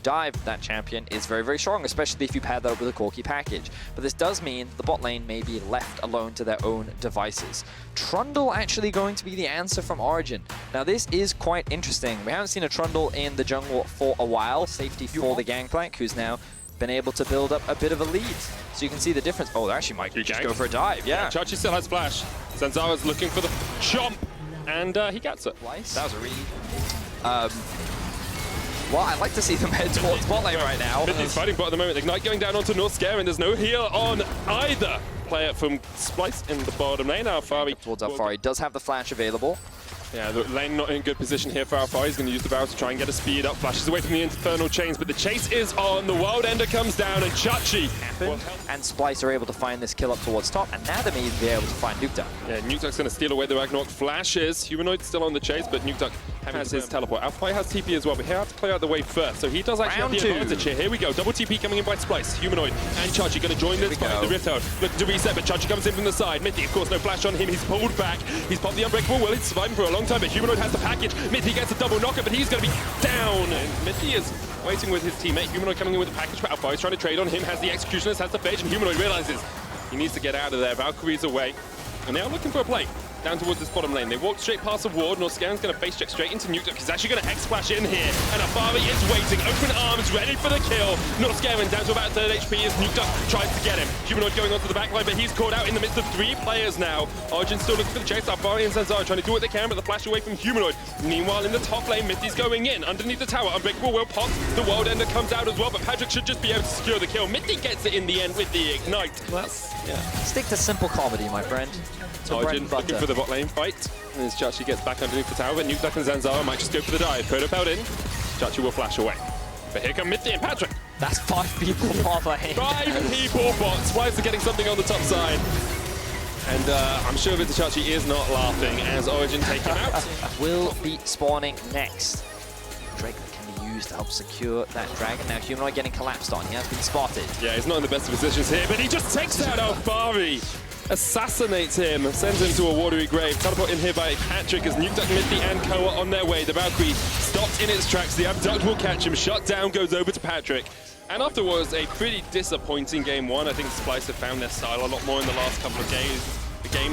dive that champion is very, very strong, especially if you pair that up with a Corki package. But this does mean the bot lane may be left alone to their own devices. Trundle actually going to be the answer from Origin. Now this is quite interesting. We haven't seen a Trundle in the jungle for a while. Safety for the Gangplank, who's now been able to build up a bit of a lead. So you can see the difference. Oh, they actually might just go for a dive, yeah. Chachi still has flash. Zanzara's looking for the chomp, and he gets it. Weiss, that was a really... well, I'd like to see them head towards bot lane right now. He's fighting bot at the moment. Ignite going down onto North Scare, and there's no heal on either player from Splice in the bottom lane. Alfari towards Alfari does have the flash available. Yeah, the lane not in good position here for Alfari. He's going to use the barrel to try and get a speed up. Flashes away from the infernal chains, but the chase is on. The World Ender comes down, and Chachi and Splice are able to find this kill up towards top, and now they may even be able to find Nukeduck. Yeah, Nukeduck's going to steal away the Ragnarok flashes. Humanoid still on the chase, but Nukeduck has his teleport. Alfari has TP as well, but he has to clear out the way first, so he does actually have the advantage here. Here we go, double TP coming in by Splice. Humanoid and Chachi going to join this fight. The Rift Herald looking to reset, but Chachi comes in from the side. Mithy, of course, no flash on him. He's pulled back. He's popped the Unbreakable Will. He's surviving for a long time, but Humanoid has the package. Mithy gets a double knocker, but he's going to be down. And Mithy is waiting with his teammate. Humanoid coming in with the package, but Alfari's trying to trade on him. Has the Executionist, has the Phage, and Humanoid realizes he needs to get out of there. Valkyrie's away, and they are looking for a play down towards this bottom lane. They walk straight past the ward. Norscaren's going to face check straight into Nukeduck. He's actually going to X-Flash in here. And Alfari is waiting. Open arms, ready for the kill. Norscaren down to about 3rd HP as Nukeduck tries to get him. Humanoid going onto the backline, but he's caught out in the midst of 3 players now. Origin still looking for the chase. Alfari and Zanzara trying to do what they can, but the flash away from Humanoid. Meanwhile, in the top lane, Mithy's going in. Underneath the tower, Unbreakable Will pop. The World Ender comes out as well, but Patrick should just be able to secure the kill. Mithy gets it in the end with the Ignite. Stick to simple comedy, my friend. Origin looking for the bot lane fight. And as Chachi gets back underneath the tower, but Nukeduck and Zanzara might just go for the dive. Protopelt in. Chachi will flash away. But here come Mithy and Patrick. That's 5 people bot lane. 5 people bots. Weiss are getting something on the top side. And I'm sure Vinta Chachi is not laughing as Origin take him out. Will be spawning next. Drake can be used to help secure that dragon. Now Humanoid getting collapsed on. He has been spotted. Yeah, he's not in the best of positions here, but he just takes out Alfari. Assassinates him, sends him to a watery grave. Teleport in here by Patrick as Nukeduck, Mithy, and Koa on their way. The Valkyrie stopped in its tracks. The Abduct will catch him. Shut down goes over to Patrick. And after what was a pretty disappointing game 1, I think Splice have found their style a lot more in the last couple of games.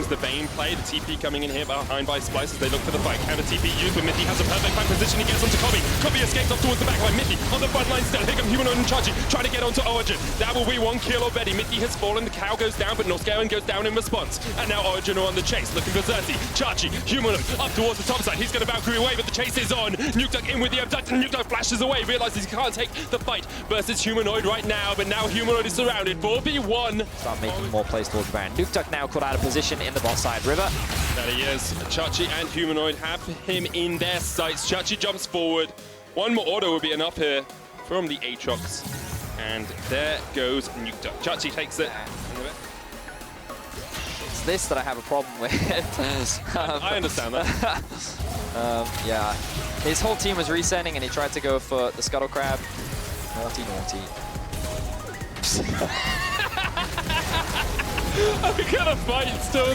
The Bane play, the TP coming in here behind by Splice as they look for the fight. Counter TP used, but Mithy has a perfect fight position. He gets onto Kobe. Kobe escapes off towards the backline. Mithy on the front line still. Here come Humanoid and Chachi trying to get onto Origin. That will be 1 kill already. Mithy has fallen. The cow goes down, but Norscaren goes down in response. And now Origin are on the chase, looking for Xerxes. Chachi, Humanoid up towards the top side. He's going to Valkyrie away, but the chase is on. Nukeduck in with the Abduct, and Nukeduck flashes away. Realizes he can't take the fight versus Humanoid right now, but now Humanoid is surrounded. 4v1. Start making more plays towards the Baron. Nukeduck now caught out of position in the bot side. River. There he is. Chachi and Humanoid have him in their sights. Chachi jumps forward. 1 more auto will be enough here from the Aatrox. And there goes Nukeduck. Chachi takes it. It's this that I have a problem with. I understand that. Yeah. His whole team was resetting and he tried to go for the Scuttle Crab. Naughty, naughty. I'm gonna fight still.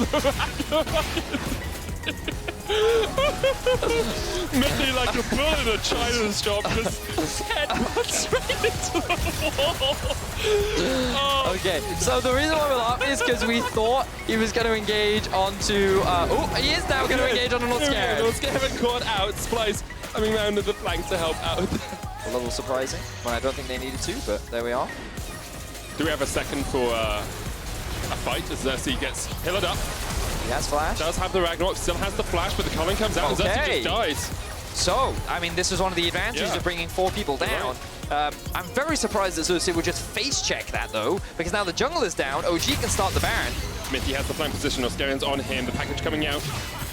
Mithy like a bull in a China's shop, just head straight into the wall. Oh. Okay, so the reason why we're laughing is because we thought he was going to engage onto. Oh, he is now going to engage on a Norscaren. Norscaren caught out. Splice coming round to the flank to help out. A little surprising. Well, I don't think they needed to, but there we are. Do we have a second for a fight as Xerxes gets hilled up? He has flash. Does have the Ragnarok, still has the flash, but the Colin comes out and Xerxes just dies. So, I mean, this was one of the advantages of bringing 4 people down. I'm very surprised that Xerxes would just face check that though, because now the jungle is down, OG can start the Baron. Mithy has the flank position, Norscaren's on him, the package coming out.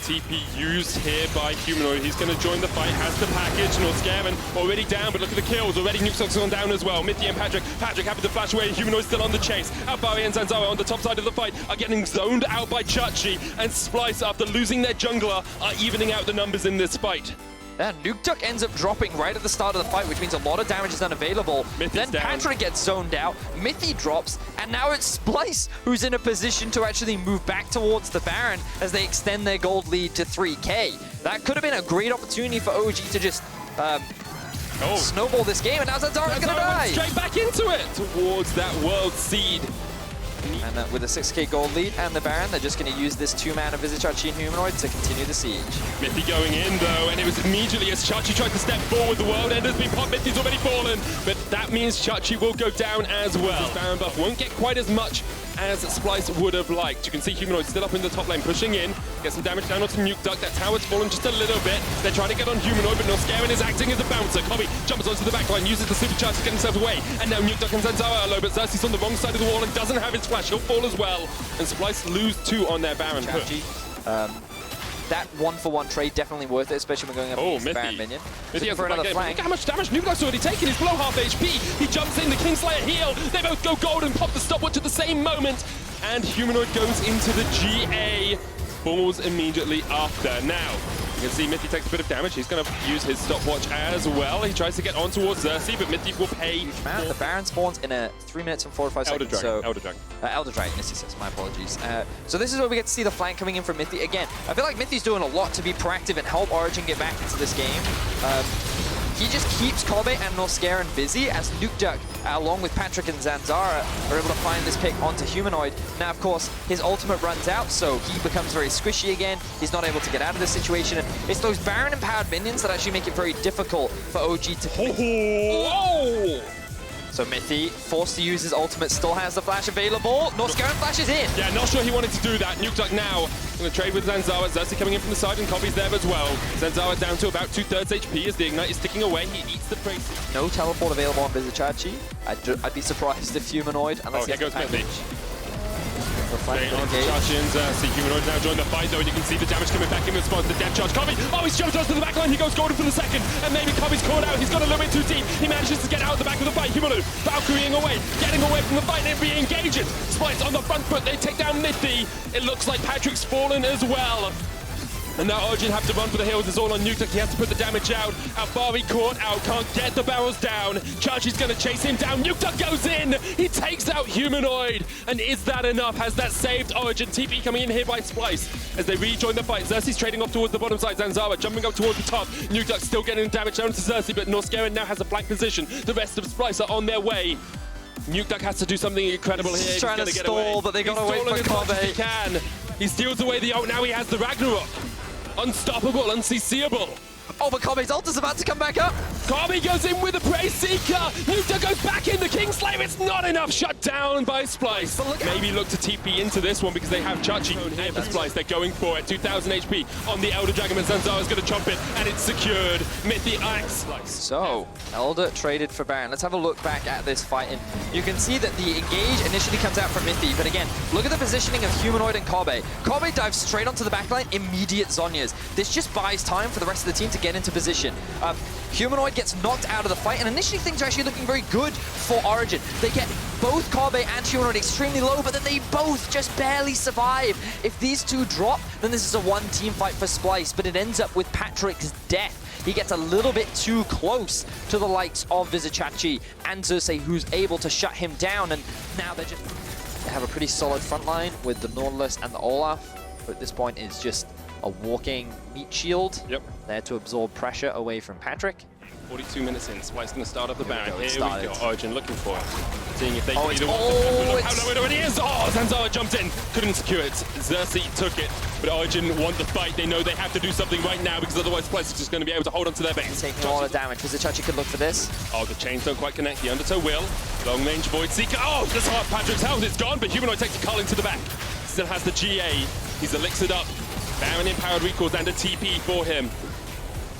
TP used here by Humanoid. He's going to join the fight, has the package. Norscaren already down, but look at the kills. Already Nukeduck's gone down as well. Mithy and Patrick. Patrick happy to flash away. Humanoid still on the chase. Alfari and Zanzara on the top side of the fight are getting zoned out by Chachi. And Splice, after losing their jungler, are evening out the numbers in this fight. And Nukeduck ends up dropping right at the start of the fight, which means a lot of damage is unavailable. Mithy's then down. Patrick gets zoned out, Mithy drops, and now it's Splice who's in a position to actually move back towards the Baron as they extend their gold lead to 3K. That could have been a great opportunity for OG to just snowball this game, and now Zanzara's gonna die. Straight back into it towards that world seed. And with a 6k gold lead and the Baron, they're just going to use this 2-mana Vizichachi and Humanoid to continue the siege. Mithy going in though, and it was immediately as Chachi tried to step forward, the world ender's been popped, Mithy's already fallen, but that means Chachi will go down as well. Baron buff won't get quite as much as Splice would have liked. You can see Humanoid still up in the top lane, pushing in, get some damage down onto Nuke Duck. That tower's fallen just a little bit. They're trying to get on Humanoid, but Norscarin is acting as a bouncer. Kobe jumps onto the back line, uses the supercharge to get himself away, and now Nuke Duck and Zanzara are low, but Xerxes on the wrong side of the wall and doesn't have his flash. He'll fall as well, and Splice lose 2 on their Baron push. That 1-for-1 trade definitely worth it, especially when going up against the Baron minion. Mithy has for another flank. Look how much damage Nuke Duck's already taken. He's below half HP. He jumps in, the Kingslayer heal. They both go gold and pop the stopwatch at the same moment. And Humanoid goes into the GA. Falls immediately after. Now, you can see Mithy takes a bit of damage. He's going to use his stopwatch as well. He tries to get on towards Xerxes, but Mithy will pay. The Baron spawns in a 3 minutes and 45 seconds. Elder Dragon. Elder Dragon, yes, he says. My apologies. So this is where we get to see the flank coming in from Mithy. Again, I feel like Mithy's doing a lot to be proactive and help Origin get back into this game. He just keeps Kobe and Norscarin busy as Nuke Duck, along with Patrick and Zanzara, are able to find this pick onto Humanoid. Now, of course, his ultimate runs out, so he becomes very squishy again. He's not able to get out of this situation, and it's those Baron-empowered minions that actually make it very difficult for OG to... Whoa! So Mithy, forced to use his ultimate, still has the flash available. Norscarin flashes in. Yeah, not sure he wanted to do that. Nuke Duck now going to trade with Zanzara. Xerxes coming in from the side, and Kobe's there as well. Zanzara down to about 2/3 HP as the Ignite is ticking away. He eats the praise. No teleport available on Vizichachi. I'd be surprised if Humanoid, unless he here goes Mithy. Chachi and Xerxes. Humanoid now join the fight though, and you can see the damage coming back in response to the death charge. Kobe, he's jumped onto the back line. He goes golden for the second, and maybe Kobe's caught out. He's got a little bit too deep. He manages to get out of the back of the fight. Humanoid Valkyrieing away, getting away from the fight and re-engaging. Splice on the front foot. They take down Mithy. It looks like Patrick's fallen as well. And now Origin have to run for the hills. It's all on Nuke Duck. He has to put the damage out. Alfari caught out, can't get the barrels down. Chachi's going to chase him down. Nuke Duck goes in. He takes out Humanoid. And is that enough? Has that saved Origin? TP coming in here by Splice as they rejoin the fight. Xerxes trading off towards the bottom side. Zanzara jumping up towards the top. Nuke Duck still getting damage down to Xerxes, but Norscarin now has a flank position. The rest of Splice are on their way. Nuke Duck has to do something incredible here. He's trying to stall, but they got to wait for Kobe. He can. He steals away the ult. Now he has the Ragnarok. Unstoppable, unseeable. Oh, but Kobe's ult is about to come back up. Kobe goes in with a Praise Seeker. Nuke Duck goes back in. The Kingslayer, it's not enough. Shut down by Splice. Maybe look to TP into this one because they have Chachi and for Splice. They're going for it. 2,000 HP on the Elder Dragon, but Zanzara's going to chomp it, and it's secured. Mithy Axe. So, Elder traded for Baron. Let's have a look back at this fight. And you can see that the engage initially comes out from Mithy, but again, look at the positioning of Humanoid and Kobe. Kobe dives straight onto the backline, immediate Zhonya's. This just buys time for the rest of the team to get into position. Humanoid gets knocked out of the fight, and initially things are actually looking very good for Origin. They get both Kobe and Humanoid extremely low, but then they both just barely survive. If these two drop, then this is a one-team fight for Splice, but it ends up with Patrick's death. He gets a little bit too close to the likes of Vizichachi and Xerxes, who's able to shut him down, and now they have a pretty solid front line with the Nautilus and the Olaf, who at this point is just a walking meat shield. Yep. There to absorb pressure away from Patrick. 42 minutes in, Splice going to start up the Baron. Here we go, Origin looking for it. Seeing if they can either it is! Oh, Zanzara jumped in, couldn't secure it. Xerxes took it, but Origin won the fight. They know they have to do something right now because otherwise Splice is just going to be able to hold on to their base. Taking a lot of damage. Vizichachi could look for this. Oh, the chains don't quite connect. The Undertow will. Long range Void Seeker. Oh, that's hard. Patrick's health is gone, but Humanoid takes the Culling to the back. Still has the GA. He's elixired up. Baron empowered recalls and a TP for him.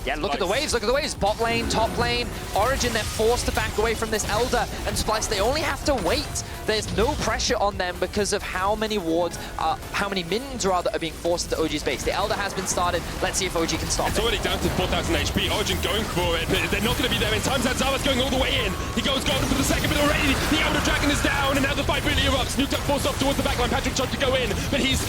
Yeah, look at the waves, look at the waves. Bot lane, top lane, Origin, they're forced to back away from this Elder, and Splice, they only have to wait. There's no pressure on them because of how many wards, how many minions rather, are being forced into OG's base. The Elder has been started. Let's see if OG can stop it. It's already down to 4,000 HP. Origin going for it, but they're not going to be there in time. Zanzara's going all the way in. He goes golden for the second, but already the Elder Dragon is down, and now the fight really erupts. Nuke Duck forced off towards the backline. Patrick tried to go in, but he's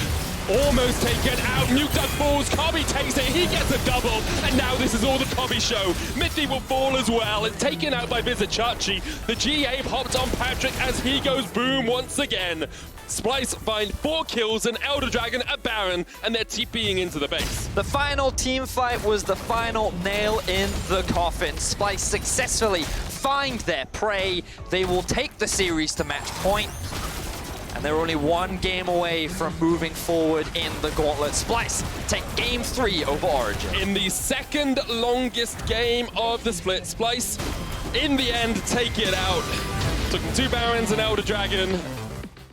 almost taken out. Nuke Duck falls. Kobe takes it. He gets a double, and now this is all the Kobe show. Mithy will fall as well. It's taken out by Vizichachi. The GA popped on Patrick as he goes boom once again. Splice find 4 kills, an Elder Dragon, a Baron, and they're TPing into the base. The final team fight was the final nail in the coffin. Splice successfully find their prey. They will take the series to match point. And they're only 1 game away from moving forward in the gauntlet. Splice take game 3 over Origin. In the second longest game of the split, Splice, in the end, take it out. Took them 2 Barons and Elder Dragon.